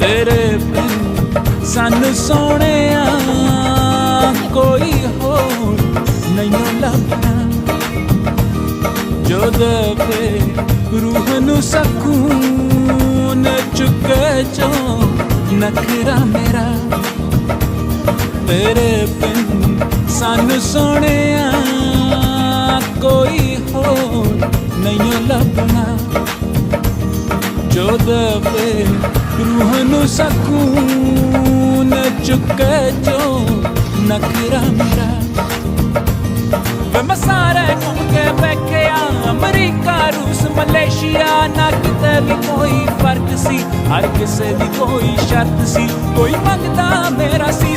तेरे बिन सन सोहणिया कोई होर नहीं लभना, जो दे रूह नू सकून चुके जो नखरा मेरा। तेरे बिन सन सोहणिया कोई होर नहीं लभना, जो दे रूह नू सकून चुके जो नखरा मेरा। वे मैं सारे घूम के बैठिया अमरीका रूस मलेशिया, ना किते भी कोई फर्क सी, हर किसे दी कोई शर्त सी, कोई मंगदा मेरा सी